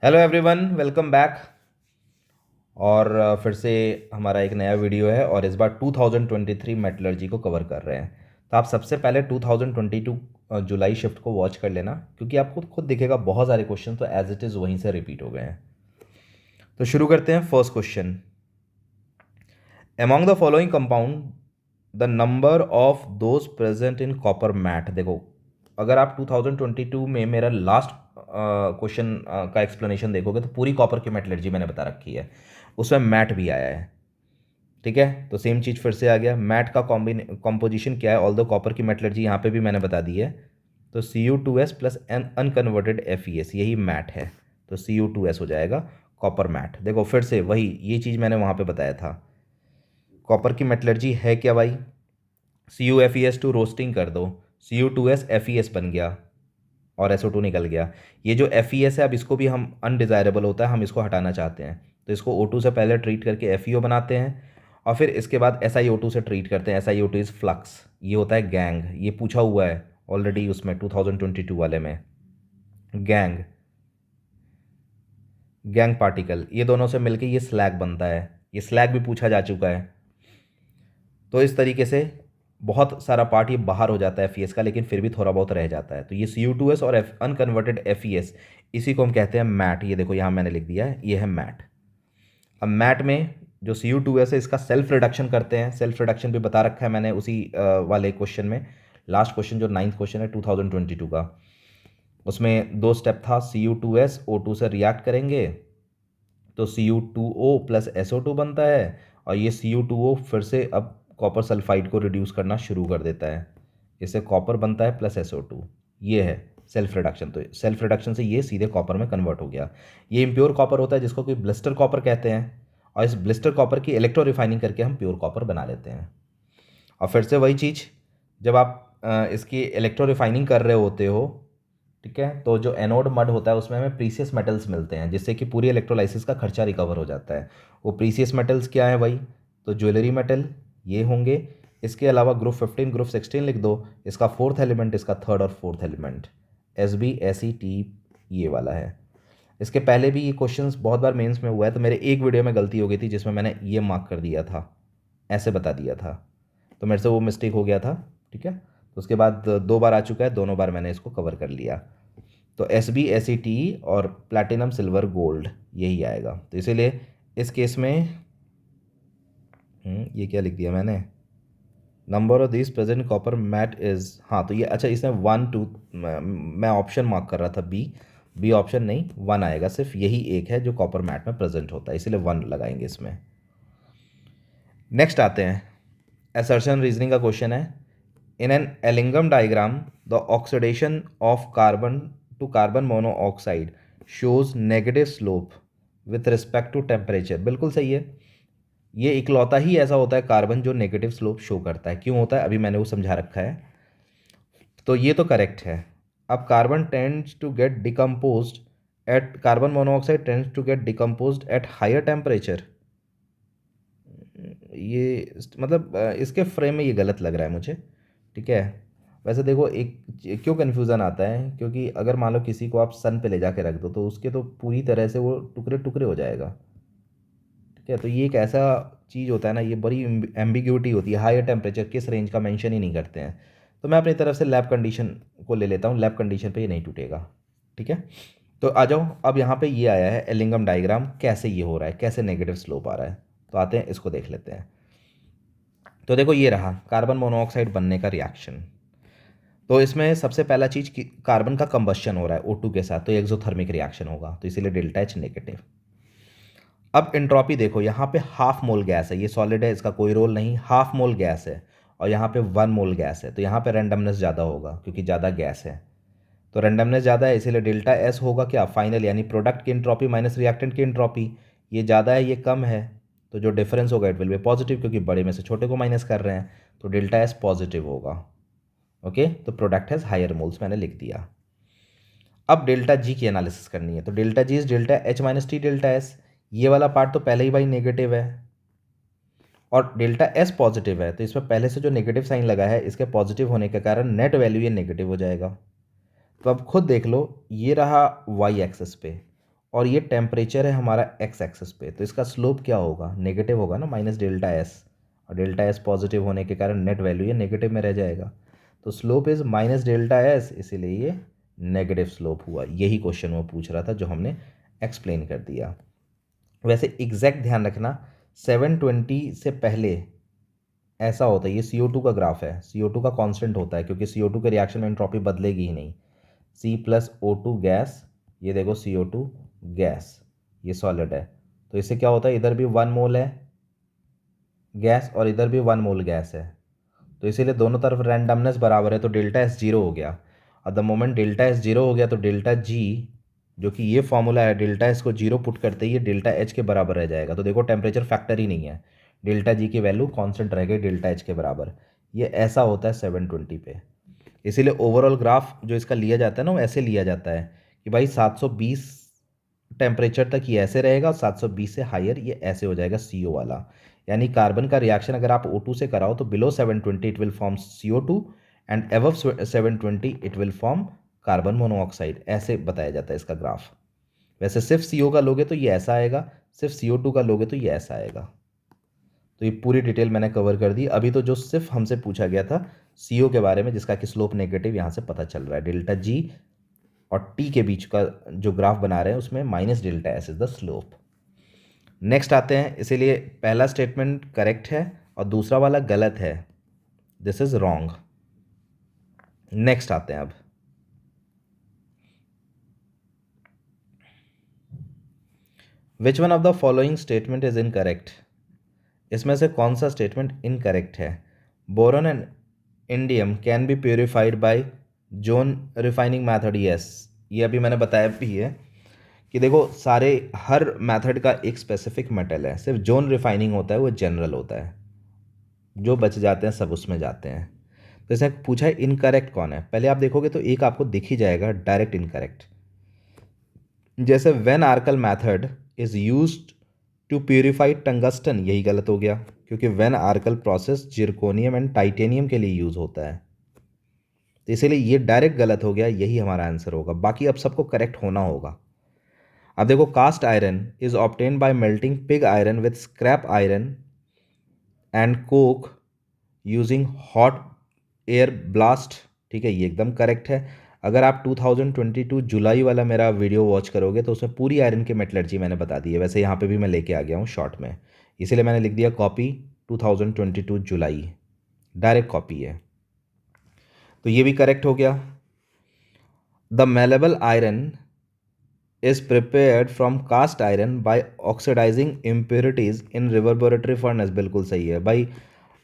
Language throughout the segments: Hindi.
Hello everyone, welcome back. और फिर से हमारा एक नया वीडियो है और इस बार 2023 मेटलर्जी को कवर कर रहे हैं। तो आप सबसे पहले 2022 जुलाई शिफ्ट को वॉच कर लेना, क्योंकि आपको खुद दिखेगा बहुत सारे क्वेश्चन तो एज इट इज़ वहीं से रिपीट हो गए हैं। तो शुरू करते हैं। First question, among the following compound the number of those present in copper matte. देखो, अगर आप 2022 में मेरा लास्ट क्वेश्चन का एक्सप्लेनेशन देखोगे तो पूरी कॉपर की मेटलर्जी मैंने बता रखी है, उसमें मैट भी आया है। ठीक है, तो सेम चीज़ फिर से आ गया। मैट का कॉम्पोजिशन क्या है, ऑल द कॉपर की मेटलर्जी यहाँ पे भी मैंने बता दी है। तो Cu2s plus an unconverted Fe यही मैट है, तो Cu2s हो जाएगा कॉपर मैट। देखो फिर से वही, ये चीज़ मैंने वहाँ पे बताया था। कॉपर की मेटलर्जी है क्या भाई, CuFeS2 रोस्टिंग कर दो, Cu2s Fes बन गया और SO2 निकल गया। ये जो Fes है, अब इसको भी हम अनडिज़ायरेबल होता है, हम इसको हटाना चाहते हैं, तो इसको O2 से पहले ट्रीट करके FeO बनाते हैं और फिर इसके बाद SiO2 से ट्रीट करते हैं। SiO2 इज़ फ्लक्स, ये होता है गैंग। ये पूछा हुआ है ऑलरेडी उसमें 2022 वाले में, गैंग गैंग पार्टिकल, ये दोनों से मिलके ये स्लैग बनता है। ये स्लैग भी पूछा जा चुका है। तो इस तरीके से बहुत सारा पार्ट ये बाहर हो जाता है Fes का, लेकिन फिर भी थोड़ा बहुत रह जाता है। तो ये Cu2s और अनकन्वर्टेड Fes, इसी को हम कहते हैं मैट। ये देखो यहाँ मैंने लिख दिया है, ये है मैट। अब मैट में जो Cu2s है, इसका सेल्फ रिडक्शन करते हैं। सेल्फ रिडक्शन भी बता रखा है मैंने उसी वाले क्वेश्चन में। लास्ट क्वेश्चन जो 9th क्वेश्चन है 2022 का, उसमें 2 स्टेप था। Cu2s O2 से रिएक्ट करेंगे तो Cu2O प्लस SO2 बनता है, और ये Cu2O फिर से अब कॉपर सल्फाइड को रिड्यूस करना शुरू कर देता है। इससे कॉपर बनता है प्लस SO2। ये है सेल्फ रिडक्शन। तो सेल्फ रिडक्शन से ये सीधे कॉपर में कन्वर्ट हो गया। ये इम्प्योर कॉपर होता है, जिसको कोई ब्लिस्टर कॉपर कहते हैं, और इस ब्लिस्टर कॉपर की इलेक्ट्रो रिफाइनिंग करके हम प्योर कॉपर बना लेते हैं। और फिर से वही चीज़, जब आप इसकी इलेक्ट्रो रिफाइनिंग कर रहे होते हो, ठीक है, तो जो एनोड मड होता है उसमें हमें प्रीसियस मेटल्स मिलते हैं, जिससे कि पूरी इलेक्ट्रोलाइसिस का खर्चा रिकवर हो जाता है। वो प्रीसियस मेटल्स क्या है भाई, तो ज्वेलरी मेटल ये होंगे। इसके अलावा ग्रुप 15 ग्रुप 16 लिख दो, इसका फोर्थ एलिमेंट, इसका थर्ड और fourth element Sb Se Te, ये वाला है। इसके पहले भी ये क्वेश्चंस बहुत बार मेंस में हुआ है, तो मेरे एक वीडियो में गलती हो गई थी जिसमें मैंने ये मार्क कर दिया था, ऐसे बता दिया था, तो मेरे से वो मिस्टेक हो गया था। ठीक है, तो उसके बाद 2 बार आ चुका है, दोनों बार मैंने इसको कवर कर लिया। तो Sb Se Te और प्लैटिनम सिल्वर गोल्ड यही आएगा। तो इसीलिए इस केस में ये क्या लिख दिया मैंने, number of this present copper matte is, हाँ तो ये अच्छा, इसमें 1 2, मैं ऑप्शन मार्क कर रहा था बी ऑप्शन नहीं, 1 आएगा। सिर्फ यही एक है जो कॉपर मैट में प्रेजेंट होता है, इसीलिए 1 लगाएंगे इसमें। नेक्स्ट आते हैं, असर्शन रीजनिंग का क्वेश्चन है। In an Ellingham diagram the oxidation of carbon to carbon monoxide shows negative slope with respect to temperature. बिल्कुल सही है, ये इकलौता ही ऐसा होता है कार्बन जो नेगेटिव स्लोप शो करता है। क्यों होता है, अभी मैंने वो समझा रखा है, तो ये तो करेक्ट है। अब carbon tends to get decomposed at, carbon monoxide tends to get decomposed at higher temperature. ये मतलब इसके फ्रेम में ये गलत लग रहा है मुझे। ठीक है, वैसे देखो एक क्यों कन्फ्यूज़न आता है, क्योंकि अगर मान लो किसी को आप सन पे ले जाके रख दो तो उसके तो पूरी तरह से वो टुकड़े टुकड़े हो जाएगा। ठीक है, तो ये एक ऐसा चीज़ होता है ना, ये बड़ी एम्बिग्यूटी होती है। हायर टेम्परेचर किस रेंज का मेंशन ही नहीं करते हैं, तो मैं अपनी तरफ से लैब कंडीशन को ले लेता हूँ। लैब कंडीशन पे ये नहीं टूटेगा। ठीक है, तो आ जाओ, अब यहाँ पे ये आया है एलिंगम डायग्राम, कैसे ये हो रहा है, कैसे नेगेटिव स्लोप आ रहा है, तो आते हैं इसको देख लेते हैं। तो देखो ये रहा कार्बन मोनोऑक्साइड बनने का रिएक्शन। तो इसमें सबसे पहला चीज़ कि कार्बन का कंबस्शन हो रहा है O2 के साथ, तो एक्सोथर्मिक रिएक्शन होगा, तो इसीलिए डेल्टा H नेगेटिव। अब एंट्रोपी देखो, यहाँ पे हाफ मोल गैस है, ये सॉलिड है, इसका कोई रोल नहीं, हाफ मोल गैस है, और यहाँ पे 1 मोल गैस है, तो यहाँ पे रेंडमनेस ज़्यादा होगा क्योंकि ज़्यादा गैस है। तो रेंडमनेस ज़्यादा है, इसीलिए डेल्टा एस होगा क्या, फाइनल, यानी प्रोडक्ट की एंट्रोपी माइनस रिएक्टेंट की एंट्रोपी। ये ज़्यादा है, ये कम है, तो जो डिफरेंस होगा इट विल बी पॉजिटिव, क्योंकि बड़े में से छोटे को माइनस कर रहे हैं, तो डेल्टा एस पॉजिटिव होगा। ओके, तो प्रोडक्ट हैज़ हायर मोल्स, मैंने लिख दिया। अब डेल्टा जी की एनालिसिस करनी है, तो delta G is delta H minus T delta S. ये वाला पार्ट तो पहले ही भाई नेगेटिव है, और डेल्टा एस पॉजिटिव है, तो इसमें पहले से जो नेगेटिव साइन लगा है, इसके पॉजिटिव होने के कारण नेट वैल्यू ये नेगेटिव हो जाएगा। तो अब खुद देख लो, ये रहा वाई एक्सेस पे, और ये टेम्परेचर है हमारा एक्स एक्सिस पे, तो इसका स्लोप क्या होगा, नेगेटिव होगा ना, माइनस डेल्टा एस, और डेल्टा एस पॉजिटिव होने के कारण नेट वैल्यू ये नेगेटिव में रह जाएगा। तो slope is minus delta S, इसीलिए ये नेगेटिव स्लोप हुआ। यही क्वेश्चन वो पूछ रहा था जो हमने एक्सप्लेन कर दिया। वैसे एग्जैक्ट ध्यान रखना, 720 से पहले ऐसा होता है, ये CO2 का ग्राफ है, CO2 का कांस्टेंट होता है क्योंकि CO2 के रिएक्शन में एंट्रोपी बदलेगी ही नहीं। C+O2 गैस, ये देखो CO2 गैस, ये सॉलिड है, तो इससे क्या होता है, इधर भी 1 मोल है गैस और इधर भी 1 मोल गैस है, तो इसीलिए दोनों तरफ रैंडमनेस बराबर है, तो डेल्टा एस जीरो हो गया। और the moment delta S zero हो गया तो डेल्टा जी, जो कि ये फॉर्मूला है, डेल्टा एस को जीरो पुट करते ही ये डेल्टा एच के बराबर रह जाएगा। तो देखो टेम्परेचर फैक्टर ही नहीं है, डेल्टा जी की वैल्यू कांस्टेंट रह गई डेल्टा एच के बराबर। ये ऐसा होता है 720 पे। इसीलिए ओवरऑल ग्राफ जो इसका लिया जाता है ना, वो ऐसे लिया जाता है कि भाई 720 टेम्परेचर तक ये ऐसे रहेगा और 720 से हायर ये ऐसे हो जाएगा CO वाला। यानी कार्बन का रिएक्शन अगर आप O2 से कराओ तो below 720 it will form CO2 and above 720 it will form carbon monoxide. ऐसे बताया जाता है इसका ग्राफ। वैसे सिर्फ CO का लोगे तो ये ऐसा आएगा, सिर्फ CO2 का लोगे तो ये ऐसा आएगा। तो ये पूरी डिटेल मैंने कवर कर दी। अभी तो जो सिर्फ हमसे पूछा गया था CO के बारे में, जिसका कि स्लोप नेगेटिव यहाँ से पता चल रहा है, डेल्टा जी और T के बीच का जो ग्राफ बना रहे हैं उसमें minus delta S is the slope. Next आते हैं, इसीलिए पहला स्टेटमेंट करेक्ट है और दूसरा वाला गलत है, दिस इज रॉन्ग। नेक्स्ट आते हैं अब, which one of the following statement is incorrect, इसमें से कौन सा स्टेटमेंट इनकरेक्ट है। Boron and indium can be purified by zone refining method, yes, ये अभी मैंने बताया भी है कि देखो सारे हर मेथड का एक स्पेसिफिक मेटल है, सिर्फ जोन रिफाइनिंग होता है वो जनरल होता है, जो बच जाते हैं सब उसमें जाते हैं। तो जैसे पूछा है इनकरेक्ट कौन है, पहले आप देखोगे तो एक आपको दिख ही जाएगा डायरेक्ट इनकरेक्ट, जैसे van Arkel method is used to purify tungsten, यही गलत हो गया क्योंकि van Arkel process zirconium and titanium के लिए यूज होता है, तो इसीलिए ये डायरेक्ट गलत हो गया, यही हमारा आंसर होगा। बाकी अब सबको करेक्ट होना होगा। अब देखो, cast iron is obtain by melting pig iron with scrap iron and coke using hot air blast, ठीक है, ये एकदम करेक्ट है। अगर आप 2022 जुलाई वाला मेरा वीडियो वॉच करोगे तो उसमें पूरी आयरन की मेटलर्जी मैंने बता दी है। वैसे यहाँ पे भी मैं लेके आ गया हूँ शॉर्ट में, इसीलिए मैंने लिख दिया कॉपी 2022 जुलाई, डायरेक्ट कॉपी है, तो ये भी करेक्ट हो गया। The malleable iron is prepared from cast iron by oxidizing impurities in reverberatory furnace, बिल्कुल सही है भाई।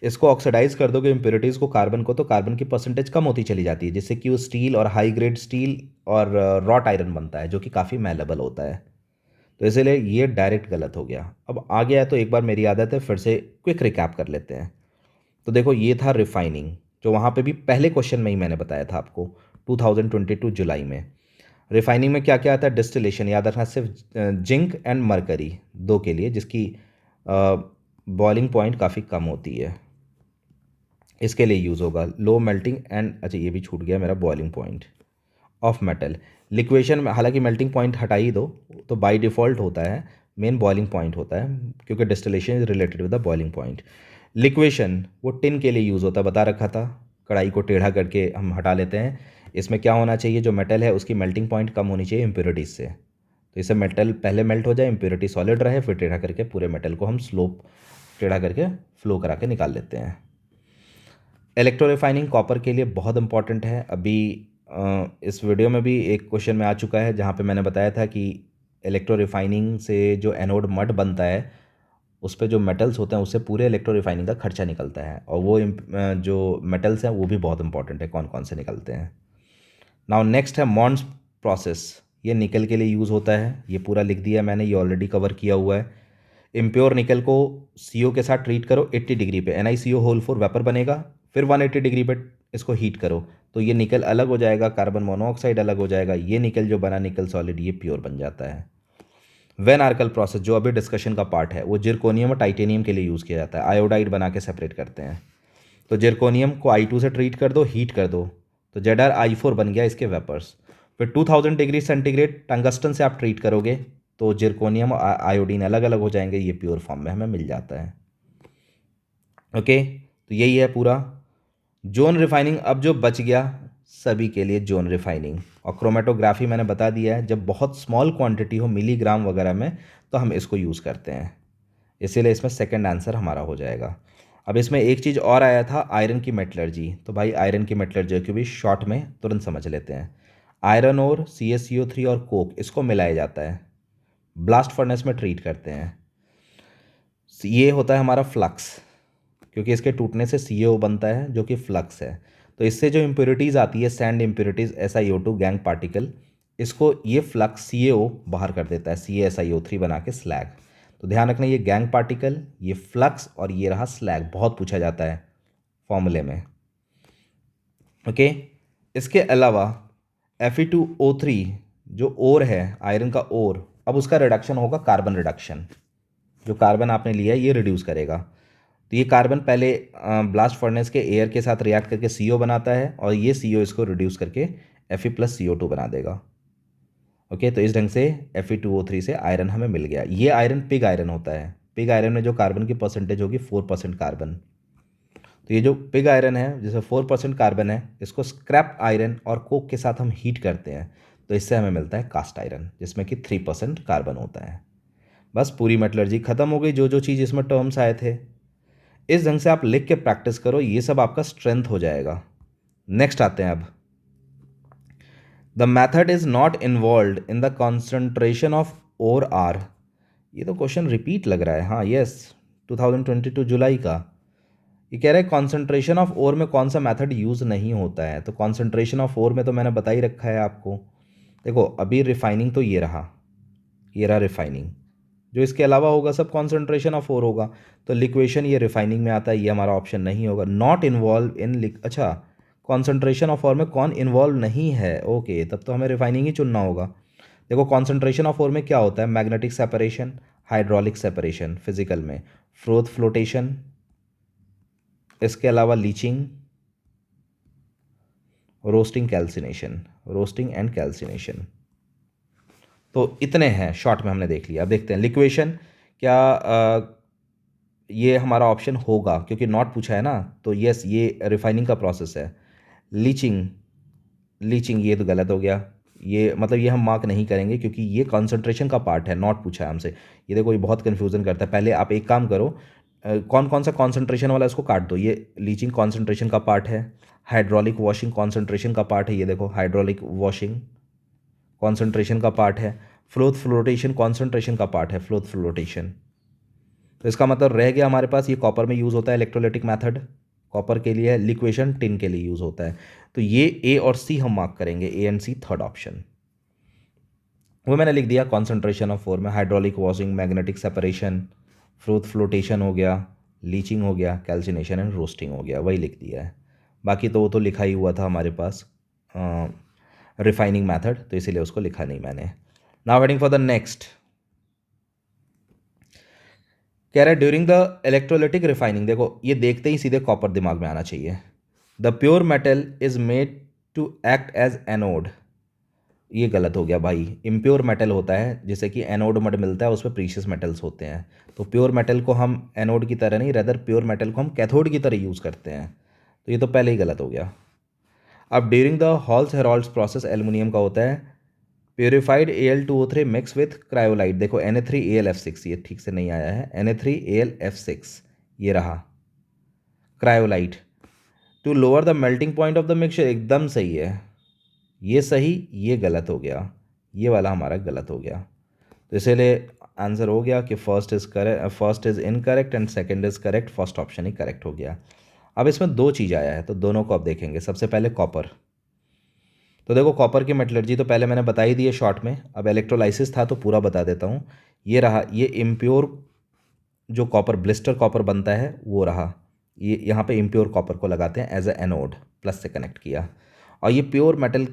इसको ऑक्सीडाइज कर दोगे इम्प्योरिटीज़ को, कार्बन को, तो कार्बन की परसेंटेज कम होती चली जाती है, जिससे कि वो स्टील और हाई ग्रेड स्टील और रॉट आयरन बनता है जो कि काफ़ी मेलेबल होता है। तो इसीलिए ये डायरेक्ट गलत हो गया। अब आ गया है तो एक बार मेरी आदत है फिर से क्विक रिकैप कर लेते हैं। तो देखो, ये था रिफाइनिंग, जो वहाँ पे भी पहले क्वेश्चन में ही मैंने बताया था आपको 2022 जुलाई में। रिफाइनिंग में क्या क्या आता है, डिस्टिलेशन, याद रखना सिर्फ जिंक एंड मरकरी दो के लिए, जिसकी बॉइलिंग पॉइंट काफ़ी कम होती है, इसके लिए यूज़ होगा। लो मेल्टिंग एंड, अच्छा ये भी छूट गया मेरा, boiling point of metal. Liquation में हालांकि मेल्टिंग पॉइंट हटा ही दो तो बाय डिफ़ॉल्ट होता है, मेन बॉइलिंग पॉइंट होता है क्योंकि distillation is related with the boiling point. Liquation वो टिन के लिए यूज़ होता है, बता रखा था, कढ़ाई को टेढ़ा करके हम हटा लेते हैं। इसमें क्या होना चाहिए, जो मेटल है उसकी मेल्टिंग पॉइंट कम होनी चाहिए इम्प्योरिटीज़ से, तो इससे मेटल पहले मेल्ट हो जाए, इम्प्योरिटी सॉलिड रहे, फिर टेढ़ा करके पूरे मेटल को हम स्लोप टेढ़ा करके फ्लो करा के निकाल लेते हैं। इलेक्ट्रो रिफाइनिंग कॉपर के लिए बहुत इंपॉर्टेंट है। अभी इस वीडियो में भी एक क्वेश्चन में आ चुका है जहाँ पे मैंने बताया था कि इलेक्ट्रो रिफाइनिंग से जो एनोड मड बनता है उस पर जो मेटल्स होते हैं उससे पूरे इलेक्ट्रो रिफाइनिंग का खर्चा निकलता है, और वो जो मेटल्स हैं वो भी बहुत इंपॉर्टेंट है, कौन कौन से निकलते हैं। नाउ नेक्स्ट है मॉन्स प्रोसेस, ये निकल के लिए यूज़ होता है, ये पूरा लिख दिया मैंने, ये ऑलरेडी कवर किया हुआ है। इम्प्योर निकल को CO के साथ ट्रीट करो 80 डिग्री पे, NiCO4 वेपर बनेगा, फिर 180 डिग्री पे इसको हीट करो तो ये निकल अलग हो जाएगा, कार्बन मोनोऑक्साइड अलग हो जाएगा, ये निकल जो बना निकल सॉलिड ये प्योर बन जाता है। वेन आर्कल प्रोसेस जो अभी डिस्कशन का पार्ट है वो जिरकोनियम और टाइटेनियम के लिए यूज़ किया जाता है, आयोडाइड बना के सेपरेट करते हैं। तो जिरकोनियम को I2 से ट्रीट कर दो, हीट कर दो, तो ZrI4 बन गया इसके वेपर्स। फिर 2000 डिग्री सेंटीग्रेड टंगस्टन से आप ट्रीट करोगे तो जिरकोनियम और आयोडीन अलग अलग हो जाएंगे, ये प्योर फॉर्म में हमें मिल जाता है। ओके, तो यही है पूरा जोन रिफाइनिंग। अब जो बच गया सभी के लिए जोन रिफाइनिंग और क्रोमेटोग्राफी मैंने बता दिया है, जब बहुत स्मॉल क्वांटिटी हो मिलीग्राम वगैरह में तो हम इसको यूज़ करते हैं, इसीलिए इसमें सेकंड आंसर हमारा हो जाएगा। अब इसमें एक चीज़ और आया था आयरन की मेटलर्जी, तो भाई आयरन की मेटलर्जी को भी शॉर्ट में तुरंत समझ लेते हैं। आयरन और CaCO3 और कोक इसको मिलाया जाता है, ब्लास्ट फर्नेस में ट्रीट करते हैं। ये होता है हमारा फ्लक्स, क्योंकि इसके टूटने से CO बनता है जो कि फ्लक्स है। तो इससे जो इम्प्योरिटीज़ आती है sand impurities SiO2 gangue particle, इसको ये फ्लक्स CO बाहर कर देता है, CaSiO3 बना के स्लैग। तो ध्यान रखना ये गैंग पार्टिकल, ये फ्लक्स और ये रहा स्लैग, बहुत पूछा जाता है फॉर्मूले में। ओके, इसके अलावा Fe2O3 जो ओर है आयरन का ओर, अब उसका रिडक्शन होगा कार्बन रिडक्शन। जो कार्बन आपने लिया है ये रिड्यूस करेगा। तो ये कार्बन पहले ब्लास्ट फर्नेस के एयर के साथ रिएक्ट करके CO बनाता है और ये CO इसको रिड्यूस करके Fe+CO2 बना देगा। ओके, तो इस ढंग से Fe2O3 से आयरन हमें मिल गया। ये आयरन पिग आयरन होता है, पिग आयरन में जो कार्बन की परसेंटेज होगी 4% कार्बन। तो ये जो पिग आयरन है जिसमें 4% कार्बन है, इसको स्क्रैप आयरन और कोक के साथ हम हीट करते हैं, तो इससे हमें मिलता है कास्ट आयरन जिसमें कि 3% कार्बन होता है। बस पूरी मेटलर्जी खत्म हो गई, जो जो चीज़ इसमें टर्म्स आए थे इस ढंग से आप लिख के प्रैक्टिस करो, ये सब आपका स्ट्रेंथ हो जाएगा। नेक्स्ट आते हैं अब, the method is not involve in the concentration of ore are. ये तो क्वेश्चन रिपीट लग रहा है, हाँ यस, 2022 जुलाई का। ये कह रहा है कॉन्सेंट्रेशन ऑफ ओर में कौन सा मेथड यूज़ नहीं होता है। तो कॉन्सेंट्रेशन ऑफ ओर में तो मैंने बता ही रखा है आपको। देखो अभी रिफाइनिंग तो ये रहा रिफाइनिंग, जो इसके अलावा होगा सब कॉन्सेंट्रेशन ऑफ ओर होगा। तो लिक्वेशन ये रिफाइनिंग में आता है, ये हमारा ऑप्शन नहीं होगा। नॉट इन्वॉल्व इन, अच्छा कॉन्सेंट्रेशन ऑफ ओर में कौन इन्वॉल्व नहीं है, ओके, तब तो हमें रिफाइनिंग ही चुनना होगा। देखो कॉन्सेंट्रेशन ऑफ ओर में क्या होता है, magnetic separation, hydraulic separation physical में, फ्रोथ फ्लोटेशन, इसके अलावा leaching, roasting calcination, roasting and calcination. तो इतने हैं शॉर्ट में हमने देख लिया। अब देखते हैं लिक्वेशन, क्या ये हमारा ऑप्शन होगा क्योंकि नॉट पूछा है ना, तो यस ये रिफाइनिंग का प्रोसेस है। लीचिंग, लीचिंग ये तो गलत हो गया, ये मतलब ये हम मार्क नहीं करेंगे क्योंकि ये कॉन्सेंट्रेशन का पार्ट है, नॉट पूछा है हमसे। ये देखो ये बहुत कन्फ्यूज़न करता है। पहले आप एक काम करो, कौन कौन सा कॉन्सेंट्रेशन वाला इसको काट दो। ये लीचिंग कॉन्सेंट्रेशन का पार्ट है, हाइड्रोलिक वॉशिंग कॉन्सेंट्रेशन का पार्ट है, ये देखो हाइड्रोलिक वॉशिंग कॉन्सेंट्रेशन का पार्ट है, फ्लोथ फ्लोटेशन कॉन्सेंट्रेशन का पार्ट है, फ्लोथ फ्लोटेशन। तो इसका मतलब रह गया हमारे पास, ये कॉपर में यूज़ होता है इलेक्ट्रोलाइटिक मेथड, कॉपर के लिए, लिक्वेशन टिन के लिए यूज़ होता है। तो ये A और C हम मार्क करेंगे, A and C third option. वो मैंने लिख दिया कॉन्सेंट्रेशन ऑफ फोर में, hydraulic washing, magnetic separation, froth flotation हो गया, लीचिंग हो गया, कैल्सिनेशन एंड रोस्टिंग हो गया, वही लिख दिया है। बाकी तो वो तो लिखा ही हुआ था हमारे पास रिफाइनिंग मैथड, तो इसीलिए उसको लिखा नहीं मैंने। Now waiting for the next, कह रहा है ड्यूरिंग द इलेक्ट्रोलिटिक रिफाइनिंग। देखो ये देखते ही सीधे कॉपर दिमाग में आना चाहिए। The pure metal is made to act as anode, ये गलत हो गया भाई। इम्प्योर मेटल होता है जैसे कि एनोड मड मिलता है, उसमें प्रीशियस मेटल्स होते हैं। तो प्योर मेटल को हम एनोड की तरह नहीं, रेदर प्योर मेटल को हम कैथोड की तरह यूज़ करते हैं। तो ये तो पहले ही गलत हो गया। अब during the Hall's Heroult's process aluminium का होता है purified Al2O3 mix with cryolite. देखो Na3AlF6, ये ठीक से नहीं आया है, Na3AlF6 ये रहा cryolite, to lower the melting point of the mixture, एकदम सही है। ये सही, ये गलत हो गया, ये वाला हमारा गलत हो गया। तो इसीलिए आंसर हो गया कि first is correct, first is incorrect and second is correct, first option he correct हो गया। अब इसमें दो चीज़ आया है तो दोनों को अब देखेंगे। सबसे पहले कॉपर, तो देखो कॉपर की मेटलर्जी तो पहले मैंने बता ही दी है शॉर्ट में, अब इलेक्ट्रोलाइसिस था तो पूरा बता देता हूँ। ये रहा, ये इम्प्योर जो कॉपर ब्लिस्टर कॉपर बनता है वो रहा, ये यहाँ पे इम्प्योर कॉपर को लगाते हैं एज ए एनोड, प्लस से कनेक्ट किया। और ये प्योर मेटल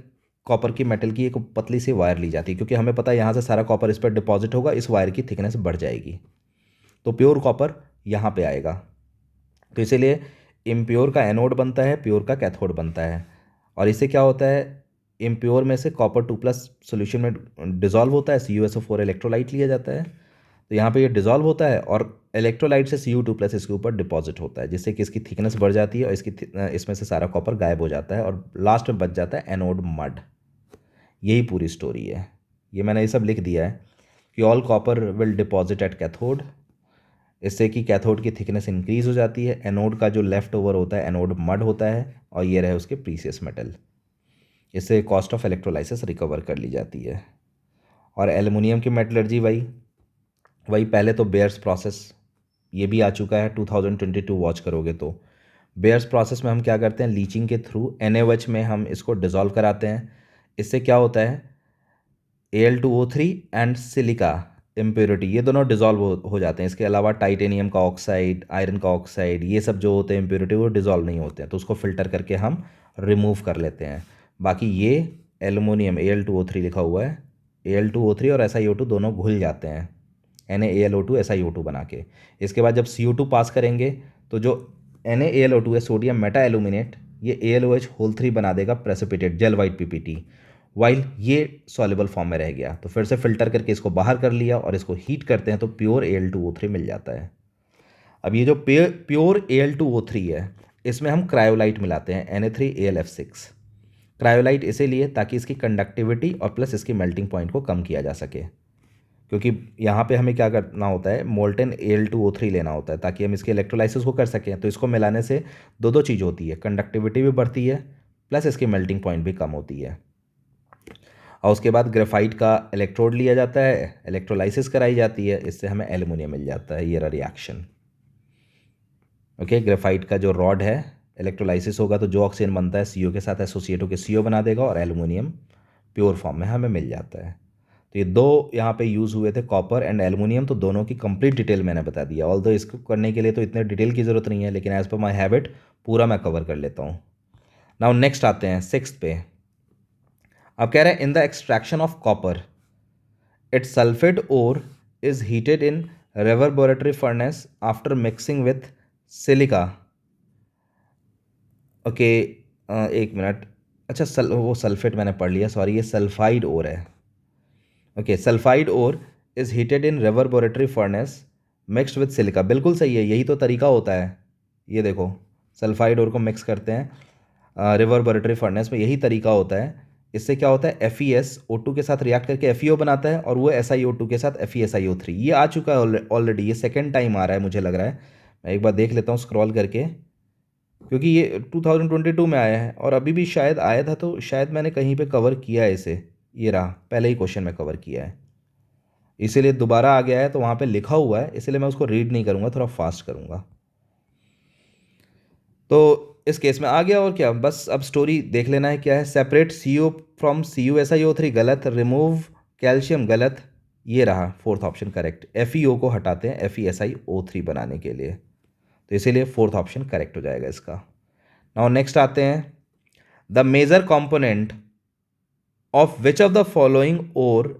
कॉपर की मेटल की एक पतली सी वायर ली जाती है क्योंकि हमें पता है यहाँ से सारा कॉपर इस पर डिपॉजिट होगा, इस वायर की थिकनेस बढ़ जाएगी, तो प्योर कॉपर यहाँ पे आएगा। तो इसीलिए इम्प्योर का एनोड बनता है, प्योर का कैथोड बनता है। और इससे क्या होता है, इम्प्योर में से कॉपर 2+ सोल्यूशन में डिजॉल्व होता है, CuSO4 इलेक्ट्रोलाइट लिया जाता है। तो यहाँ पे ये डिजॉल्व होता है और इलेक्ट्रोलाइट से Cu2+ इसके ऊपर डिपॉजिट होता है, जिससे कि इसकी थिकनेस बढ़ जाती है और इसमें से सारा कॉपर गायब हो जाता है और लास्ट में बच जाता है एनोड मड। यही पूरी स्टोरी है। ये मैंने ये सब लिख दिया है कि all copper will deposit at cathode, इससे कि कैथोड की थिकनेस इंक्रीज हो जाती है। एनोड का जो लेफ्ट ओवर होता है एनोड मड होता है और ये रहे उसके प्रीसियस मेटल। इससे कॉस्ट ऑफ इलेक्ट्रोलाइसिस रिकवर कर ली जाती है। और एल्युमिनियम की मेटलर्जी वही पहले तो बेयर्स प्रोसेस, ये भी आ चुका है 2022 वॉच करोगे तो। बेयर्स प्रोसेस में हम क्या करते हैं, लीचिंग के थ्रू NaOH में हम इसको डिज़ोल्व कराते हैं। इससे क्या होता है, Al2O3 एंड सिलिका इम्प्योरिटी ये दोनों डिज़ोल्व हो जाते हैं। इसके अलावा टाइटेनियम का ऑक्साइड, आयरन का ऑक्साइड, ये सब जो होते हैं इम्प्योरिटी वो डिज़ोल्व नहीं होते हैं, तो उसको फ़िल्टर करके हम रिमूव कर लेते हैं। बाकी ये एल्युमिनियम Al2O3 लिखा हुआ है, Al2O3 और SiO2 दोनों घुल जाते हैं NaAlO2 SiO2 बना के। इसके बाद जब CO2 पास करेंगे तो जो NaAlO2 है सोडियम मेटा एल्यूमिनेट, ये AlOH3 बना देगा precipitate gel white PPT, while ये सॉल्युबल फॉर्म में रह गया। तो फिर से फिल्टर करके इसको बाहर कर लिया और इसको हीट करते हैं तो प्योर Al2O3 मिल जाता है। अब ये जो प्योर Al2O3 है इसमें हम क्रायोलाइट मिलाते हैं Na3AlF6। क्रायोलाइट इसीलिए ताकि इसकी कंडक्टिविटी और प्लस इसकी मेल्टिंग पॉइंट को कम किया जा सके, क्योंकि यहाँ पे हमें क्या करना होता है, मोल्टन Al2O3 लेना होता है ताकि हम इसके इलेक्ट्रोलाइसिस को कर सकें। तो इसको मिलाने से दो चीज़ होती है, कंडक्टिविटी भी बढ़ती है प्लस इसकी मेल्टिंग पॉइंट भी कम होती है। और उसके बाद ग्रेफाइट का इलेक्ट्रोड लिया जाता है, इलेक्ट्रोलाइसिस कराई जाती है, इससे हमें एल्युमिनियम मिल जाता है। ये रहा रिएक्शन। ओके, ग्रेफाइट का जो रॉड है इलेक्ट्रोलाइसिस होगा तो जो ऑक्सीजन बनता है CO के साथ एसोसिएट होकर CO बना देगा और एल्युमिनियम प्योर फॉर्म में हमें मिल जाता है। तो ये दो यहाँ पे यूज़ हुए थे, कॉपर एंड एल्युमिनियम। तो दोनों की कंप्लीट डिटेल मैंने बता दिया। ऑल्दो इसको करने के लिए तो इतने डिटेल की ज़रूरत नहीं है, लेकिन एज पर माई हैबिट पूरा मैं कवर कर लेता हूँ। नाउ नेक्स्ट आते हैं 6th पे। अब कह रहे हैं in the extraction of copper its sulphate ore is heated in reverberatory furnace after mixing with silica. Okay, एक मिनट, अच्छा वो सल्फेट मैंने पढ़ लिया, सॉरी, ये सल्फाइड ओर है। Okay, sulphide ore is heated in reverberatory furnace mixed with silica. बिल्कुल सही है, यही तो तरीका होता है। ये देखो, सल्फाइड ओर को मिक्स करते हैं रेवर्बोरेटरी फर्नेस में, यही तरीका होता है। इससे क्या होता है, FeSO2 के साथ रिएक्ट करके FeO बनाता है और वो SiO2 के साथ FeSiO3। ये आ चुका है ऑलरेडी, ये सेकेंड टाइम आ रहा है मुझे लग रहा है। मैं एक बार देख लेता हूँ स्क्रॉल करके, क्योंकि ये 2022 में आया है और अभी भी शायद आया था, तो शायद मैंने कहीं पे कवर किया है इसे। ये रहा, पहले ही क्वेश्चन में कवर किया है, इसीलिए दोबारा आ गया है। तो वहाँ पे लिखा हुआ है, इसलिए मैं उसको रीड नहीं करूँगा, थोड़ा फास्ट करूँगा। तो इस केस में आ गया, और क्या, बस अब स्टोरी देख लेना है क्या है। सेपरेट CO फ्रॉम CuSiO3 गलत, रिमूव कैल्शियम गलत। ये रहा 4th ऑप्शन करेक्ट। FeO को हटाते हैं FeSiO3 बनाने के लिए, तो इसीलिए 4th ऑप्शन करेक्ट हो जाएगा इसका। नाउ नेक्स्ट आते हैं, the major component of which of the following ore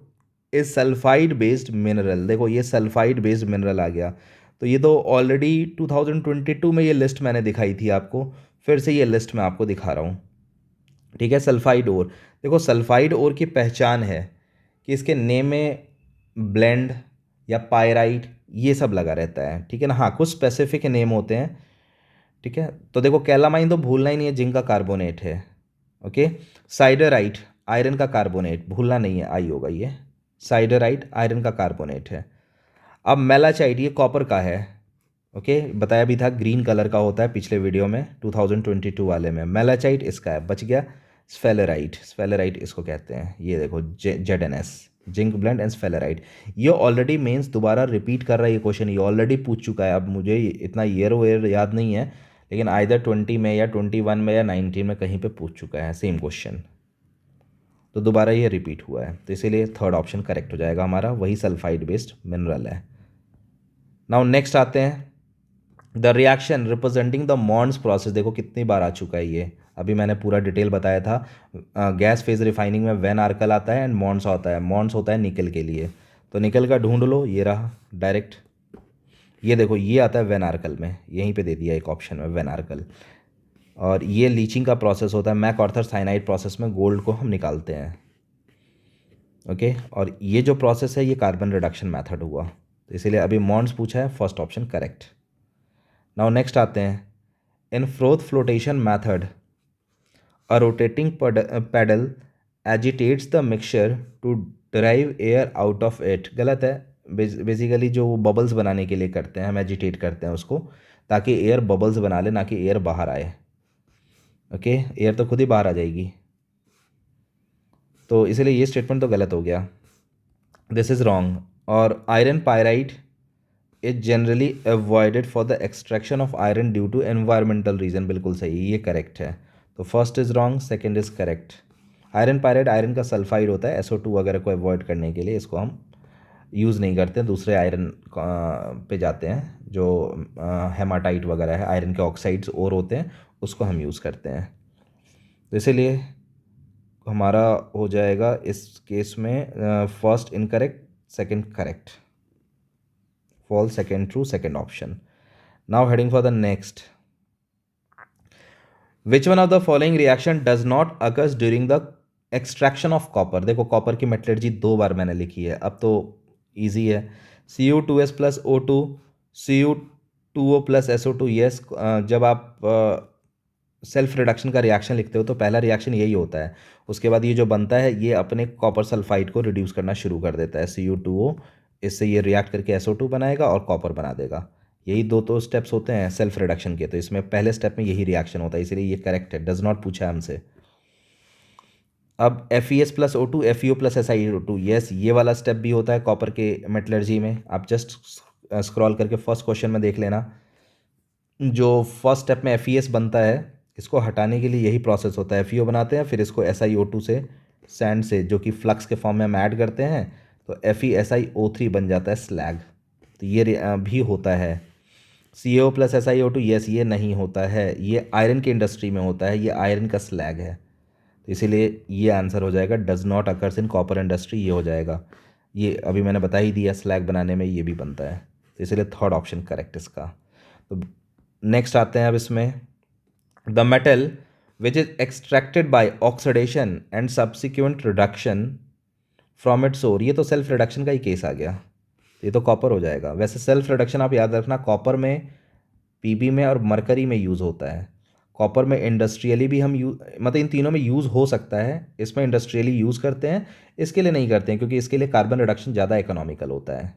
is sulphide based mineral. देखो ये सल्फाइड बेस्ड मिनरल आ गया, तो ये तो ऑलरेडी 2022 में ये लिस्ट मैंने दिखाई थी आपको, फिर से ये लिस्ट मैं आपको दिखा रहा हूँ। ठीक है, सल्फाइड ओर। देखो सल्फाइड ओर की पहचान है कि इसके नेम में ब्लेंड या पायराइट ये सब लगा रहता है। ठीक है ना, हाँ कुछ स्पेसिफिक नेम होते हैं। ठीक है, तो देखो कैलामाइन तो भूलना ही नहीं है, जिंक का कार्बोनेट है। ओके, साइडराइट आयरन का कार्बोनेट, भूलना नहीं है, आई होगा ये, साइडराइट आयरन का कार्बोनेट है। अब मेलाचाइट ये कॉपर का है। ओके, बताया भी था ग्रीन कलर का होता है पिछले वीडियो में 2022 वाले में। मेलाचाइट इसका है, बच गया। स्फेलेराइट, स्फेलेराइट इसको कहते हैं। ये देखो ZNS, जिंक ब्लेंड एंड स्फेलेराइट। ये ऑलरेडी मेंस दोबारा रिपीट कर रहा है ये क्वेश्चन, ये ऑलरेडी पूछ चुका है। अब मुझे इतना ईयर वेयर याद नहीं है, लेकिन आइदर 20 में या 21 में या 19 में कहीं पे पूछ चुका है सेम क्वेश्चन, तो दोबारा ये रिपीट हुआ है, तो इसीलिए 3rd ऑप्शन करेक्ट हो जाएगा हमारा, वही सल्फाइड बेस्ड मिनरल है। नाउ नेक्स्ट आते हैं, the reaction representing the Mond's process. देखो कितनी बार आ चुका है ये, अभी मैंने पूरा डिटेल बताया था। गैस फेज रिफाइनिंग में वेन आर्कल आता है एंड मॉन्ड्स होता है। मॉन्ड्स होता है निकल के लिए, तो निकल का ढूंढ लो, ये रहा डायरेक्ट। ये देखो ये आता है वेन आर्कल में, यहीं पे दे दिया एक ऑप्शन में वेन आर्कल। और ये लीचिंग का प्रोसेस होता है, मैकआर्थर साइनाइड प्रोसेस में गोल्ड को हम निकालते हैं। ओके, और ये जो प्रोसेस है ये कार्बन रिडक्शन मेथड हुआ, तो इसीलिए अभी मॉन्ड्स पूछा है, first option correct. Now next आते हैं, in froth flotation method a rotating paddle agitates the mixture to drive air out of it. गलत है, बेसिकली जो वो बबल्स बनाने के लिए करते हैं, हम एजिटेट करते हैं उसको ताकि एयर बबल्स बना ले, ना कि एयर बाहर आए। ओके, एयर तो खुद ही बाहर आ जाएगी, तो इसलिए ये स्टेटमेंट तो गलत हो गया, दिस इज़ रॉन्ग। और iron pyrite is generally avoided for the extraction of iron due to environmental reason, बिल्कुल सही, ये करेक्ट है। तो first is wrong, second is correct. Iron pyrite iron का सल्फाइड होता है, SO2 वगैरह को अवॉइड करने के लिए इसको हम यूज़ नहीं करते हैं, दूसरे आयरन पे जाते हैं, जो हेमाटाइट वगैरह है, आयरन के ऑक्साइड्स और होते हैं, उसको हम यूज़ करते हैं। तो इसीलिए हमारा हो जाएगा इस केस में first incorrect, second correct, false, second true, second option. Now heading for the next, which one of the following reaction does not occurs during the extraction of copper. देखो कॉपर की मेटलर्जी 2 बार मैंने लिखी है, अब तो ईजी है। Cu2s plus O2, Cu2O plus SO2। Yes, जब आप सेल्फ रिडक्शन का रिएक्शन लिखते हो तो पहला रिएक्शन यही होता है, उसके बाद ये जो बनता है ये अपने कॉपर सल्फाइड को रिड्यूस करना शुरू कर देता है, Cu2O, इससे ये रिएक्ट करके SO2 बनाएगा और कॉपर बना देगा। यही दो तो स्टेप्स होते हैं सेल्फ रिडक्शन के, तो इसमें पहले स्टेप में यही रिएक्शन होता है, इसलिए ये करेक्ट है, डज नॉट पूछा है हमसे। अब FeS plus O2, FeO plus SiO2, yes, ये वाला स्टेप भी होता है कॉपर के मेटलर्जी में, आप जस्ट स्क्रॉल करके फर्स्ट क्वेश्चन में देख लेना। जो फर्स्ट स्टेप में FeS बनता है, इसको हटाने के लिए यही प्रोसेस होता है, FeO बनाते हैं, फिर इसको SiO2 से, सैंड से, जो कि फ्लक्स के फॉर्म में हम ऐड करते हैं, तो FeSiO3 बन जाता है स्लैग, तो ये भी होता है। CO प्लस SiO2, यस, ये नहीं होता है, ये आयरन की इंडस्ट्री में होता है, ये आयरन का स्लैग है, तो इसीलिए ये आंसर हो जाएगा does not occurs in copper industry, ये हो जाएगा। ये अभी मैंने बता ही दिया, स्लैग बनाने में ये भी बनता है, तो इसलिए थर्ड ऑप्शन करेक्ट इसका। तो नेक्स्ट आते हैं अब इसमें, the metal which is extracted by oxidation and subsequent reduction from its ore, ये तो सेल्फ रिडक्शन का ही केस आ गया, ये तो कॉपर हो जाएगा। वैसे सेल्फ रिडक्शन आप याद रखना, कॉपर में, PB में और मरकरी में यूज़ होता है। कॉपर में इंडस्ट्रियली भी हम मतलब इन तीनों में यूज़ हो सकता है, इसमें इंडस्ट्रियली यूज़ करते हैं, इसके लिए नहीं करते हैं क्योंकि इसके लिए कार्बन रिडक्शन ज़्यादा इकोनॉमिकल होता है।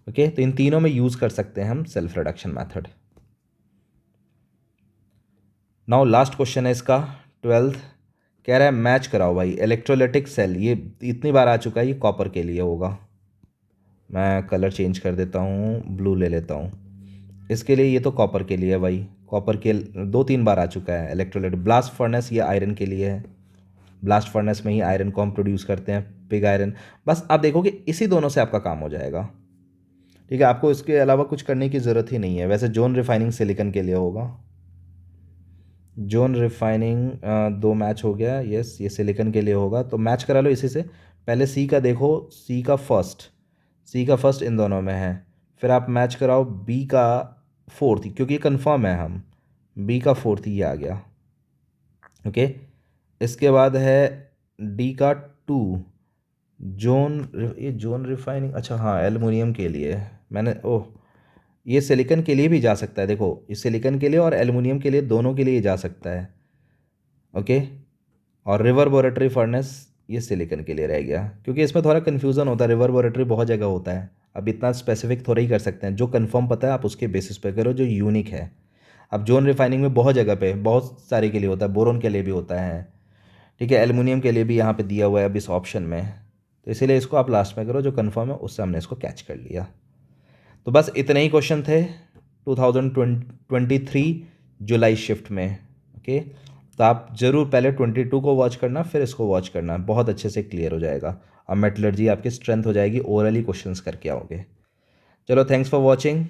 ओके, तो इन तीनों में यूज़ कर सकते हैं हम self reduction method. Now last question है इसका, 12th, कह रहा है मैच कराओ भाई इलेक्ट्रोलिटिक सेल, ये इतनी बार आ चुका है, ये कॉपर के लिए होगा, मैं कलर चेंज कर देता हूँ, ब्लू ले लेता हूँ इसके लिए, ये तो कॉपर के लिए है भाई, कॉपर के 2-3 बार आ चुका है इलेक्ट्रोलाइट। ब्लास्ट फर्नेस, ये आयरन के लिए है, ब्लास्ट फर्नेस में ही आयरन को हम प्रोड्यूस करते हैं, पिग आयरन। बस आप देखोगे इसी दोनों से आपका काम हो जाएगा, ठीक है, आपको इसके अलावा कुछ करने की ज़रूरत ही नहीं है। वैसे जोन रिफाइनिंग सिलिकन के लिए होगा, जोन रिफाइनिंग 2 मैच हो गया, यस, ये सिलिकन के लिए होगा, तो मैच करा लो इसी से। पहले सी का देखो, सी का फर्स्ट इन दोनों में है, फिर आप मैच कराओ बी का फोर्थ, क्योंकि ये कन्फर्म है, हम बी का फोर्थ ही आ गया। ओके, इसके बाद है डी का 2, ये जोन रिफाइनिंग, अच्छा हाँ, एल्युमिनियम के लिए मैंने, ओह, ये सिलिकन के लिए भी जा सकता है, देखो ये सिलिकन के लिए और एल्युमिनियम के लिए, दोनों के लिए जा सकता है। ओके, और रिवर्बोरेटरी फर्नेस, ये सिलिकन के लिए रह गया, क्योंकि इसमें थोड़ा कन्फ्यूज़न होता है, रिवर्बोरेटरी बहुत जगह होता है, अब इतना स्पेसिफिक थोड़ा ही कर सकते हैं, जो कंफर्म पता है आप उसके बेसिस पे करो, जो यूनिक है। अब जोन रिफाइनिंग में बहुत जगह पे, बहुत सारे के लिए होता है, बोरोन के लिए भी होता है, ठीक है, एल्युमिनियम के लिए भी यहाँ पे दिया हुआ है अब इस ऑप्शन में, तो इसीलिए इसको आप लास्ट में करो, जो कन्फर्म है उससे हमने इसको कैच कर लिया। तो बस इतने ही क्वेश्चन थे 2023 जुलाई शिफ्ट में। ओके, तो आप ज़रूर पहले 22 को वॉच करना, फिर इसको वॉच करना, बहुत अच्छे से क्लियर हो जाएगा, अब मेटलर्जी आपकी स्ट्रेंथ हो जाएगी, ओरली क्वेश्चंस करके आओगे। चलो, थैंक्स फॉर वॉचिंग।